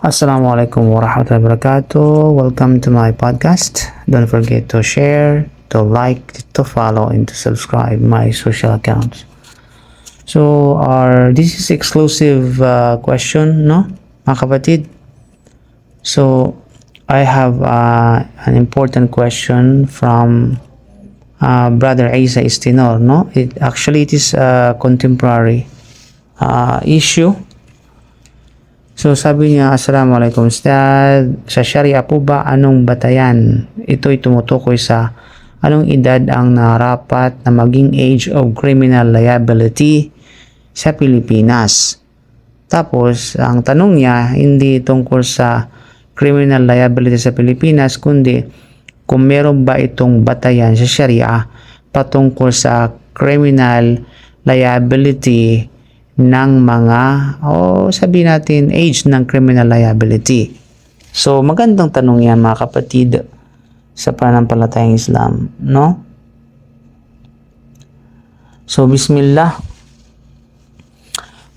Assalamualaikum warahmatullahi wabarakatuh. Welcome to my podcast. Don't forget to share, to like, to follow, and to subscribe my social accounts. So, this is exclusive question, no, mga kapatid? So, I have an important question from Brother Isa Istinor, no? It is a contemporary issue. So sabi niya, Assalamualaikum Ustad, sa Sharia po ba anong batayan? Ito'y tumutukoy sa anong edad ang narapat na maging age of criminal liability sa Pilipinas. Tapos, ang tanong niya, hindi tungkol sa criminal liability sa Pilipinas, kundi kung meron ba itong batayan sa Sharia patungkol sa criminal liability ng mga sabihin natin age ng criminal liability. So magandang tanong yan mga kapatid sa pananampalatayang Islam, no? So bismillah,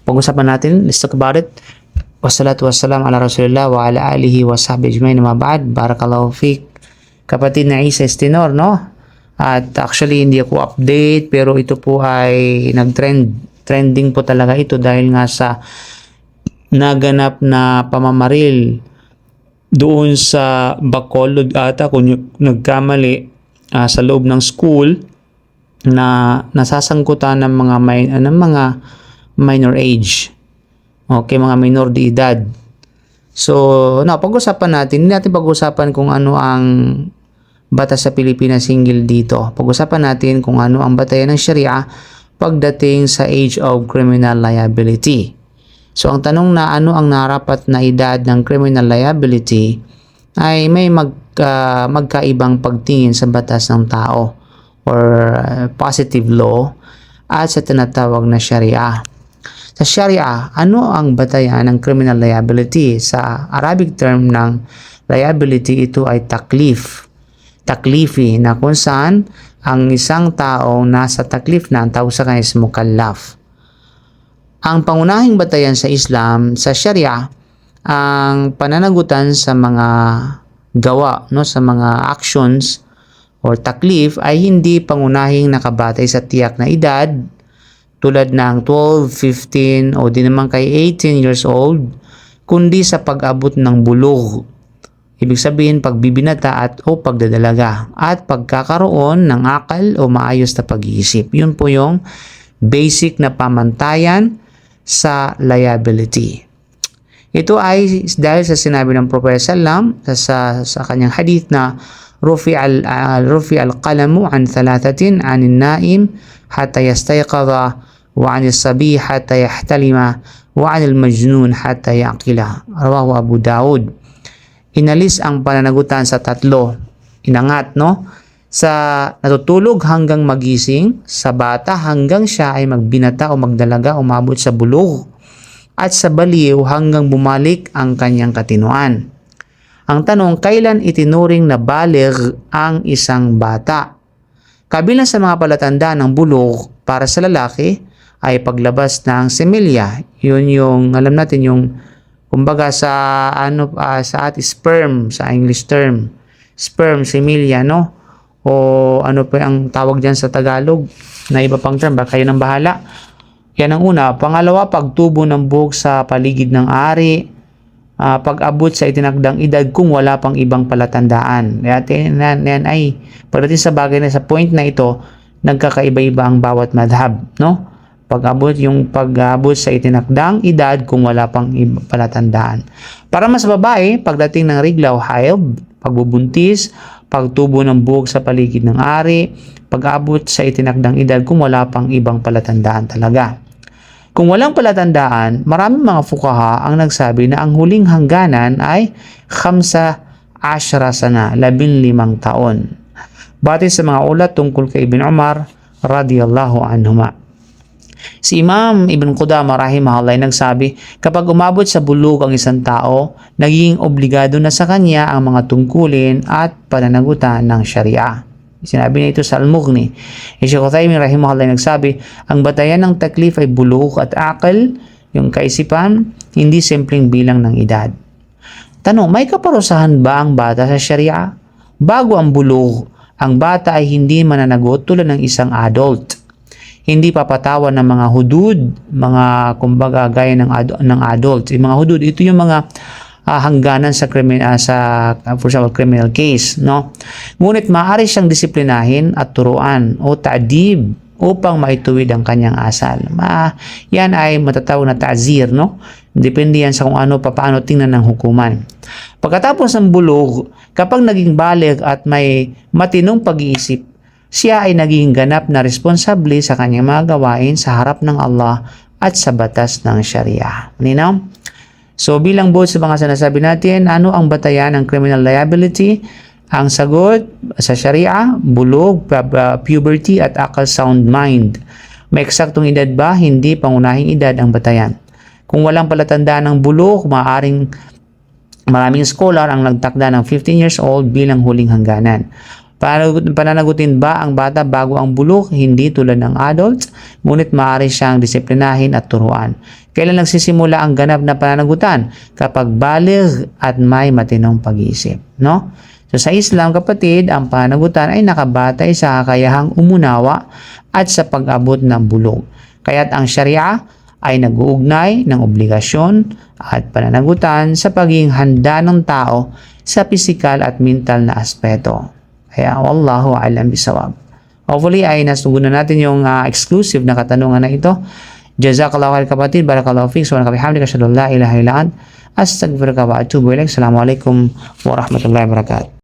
pag-usapan natin, let's talk about it. Wassalatu wassalam ala rasulillah wa ala alihi wa sahbihi ajmain, ma ba'd. Barakallahu fiik kapatid na Isa Estinor, no? At actually hindi ako update, pero ito po ay trending po talaga ito dahil nga sa naganap na pamamaril doon sa Bacolod ata kung nagkamali sa loob ng school na nasasangkutan ng mga minor age. Okay, mga minor de edad. So, pag-usapan natin, hindi natin pag-usapan kung ano ang batas sa Pilipinas hinggil dito. Pag-usapan natin kung ano ang batayan ng Sharia pagdating sa age of criminal liability. So, ang tanong na ano ang narapat na edad ng criminal liability ay may magkaibang pagtingin sa batas ng tao or positive law at sa tinatawag na Sharia. Sa Sharia, ano ang batayan ng criminal liability? Sa Arabic term ng liability, ito ay taklif. Taklifi na kung saan ang isang taong nasa taklif na ang tawag sa kanya is mukallaf. Ang pangunahing batayan sa Islam, sa Sharia, ang pananagutan sa mga gawa, no, sa mga actions or taklif ay hindi pangunahing nakabatay sa tiyak na edad tulad ng 12, 15 o di naman kay 18 years old, kundi sa pag-abot ng bulugh. Ibig sabihin pagbibinata o pagdadalaga at pagkakaroon ng akal o maayos na pag-iisip. Yun po yung basic na pamantayan sa liability. Ito ay dahil sa sinabi ng Prophet Sallam sa kanyang hadith na rufi al-qalamu an thalathatin anin naim hatta yastayqadha wa anil sabi hatta yahtalima wa anil majnun hatta yaqila. Rawahu Abu Daud. Inalis ang pananagutan sa tatlo. Inangat, no? Sa natutulog hanggang magising, sa bata hanggang siya ay magbinata o magdalaga o umabot sa bulugh, at sa baliw hanggang bumalik ang kanyang katinuan. Ang tanong, kailan itinuring na baligh ang isang bata? Kabilang sa mga palatandaan ng bulugh para sa lalaki ay paglabas ng semilya. Yun yung, alam natin, yung kumbaga sa sperm sa English term, sperm, semilya, no? O ano pa ang tawag diyan sa Tagalog na iba pang term, baka kayo nang bahala. Yan ang una. Pangalawa, pagtubo ng buhok sa paligid ng ari, pag-abot sa itinakdang edad kung wala pang ibang palatandaan. Yan ay pagdating sa bagay na sa point na ito, nagkakaiba-iba ang bawat madhab, no? Pag-abot sa itinakdang edad kung wala pang palatandaan. Para mas babae, pagdating ng regla o haid, pagbubuntis, pagtubo ng buhok sa paligid ng ari, pag-abot sa itinakdang edad kung wala pang ibang palatandaan talaga. Kung walang palatandaan, maraming mga fuqaha ang nagsabi na ang huling hangganan ay 15 sana, 15 taon. Batay sa mga ulat tungkol kay Ibn Umar radiyallahu anhuma. Si Imam Ibn Qudamah rahimahullah ay nagsabi, kapag umabot sa bulugh ang isang tao, nagiging obligado na sa kanya ang mga tungkulin at pananagutan ng Sharia. Sinabi niya ito sa Al-Mughni. Sheikh Uthaymin rahimahullah nagsabi, ang batayan ng taklif ay bulugh at akal, yung kaisipan, hindi simpleng bilang ng edad. Tanong, may kaparusahan ba ang bata sa Sharia? Bago ang bulugh, ang bata ay hindi mananagot tulad ng isang adult. Hindi papatawan ng mga hudud, mga kumbaga gaya ng adult. Yung mga hudud, ito yung mga hangganan sa for example, criminal case, no? Ngunit maaari siyang disiplinahin at turuan o ta'dib upang maituwid ang kanyang asal. Yan ay matatawag na ta'zir, no? Depende yan sa kung paano tingnan ng hukuman. Pagkatapos ng bulugh, kapag naging baligh at may matinong pag-iisip, siya ay naging ganap na responsable sa kanyang mga gawain sa harap ng Allah at sa batas ng Sharia. Malinaw? So bilang buod sa mga sinasabi natin, ano ang batayan ng criminal liability? Ang sagot sa Sharia, bulugh, puberty at akal sound mind. May eksaktong edad ba? Hindi, pangunahing edad ang batayan. Kung walang palatandaan ng bulugh, maraming scholar ang nagtakda ng 15 years old bilang huling hangganan. Pananagutin ba ang bata bago ang bulugh? Hindi tulad ng adults, ngunit maaari siyang disiplinahin at turuan. Kailan nagsisimula ang ganap na pananagutan? Kapag baligh at may matinong pag-iisip, no? So sa Islam, kapatid, ang pananagutan ay nakabatay sa kakayahang umunawa at sa pag-abot ng bulugh. Kaya't ang Sharia ay nag-uugnay ng obligasyon at pananagutan sa pagiging handa ng tao sa pisikal at mental na aspeto. Kaya wallahu a'lam bisawab. Hopefully ay nasugunan natin yung exclusive na katanungan na ito. Jazakallahu khair kapatid, barakallahu fiik, subhanaka bihamdika, asyhadu an la ilaha illa anta, astaghfiruka wa atubu ilaik. Assalamualaikum warahmatullahi wabarakatuh.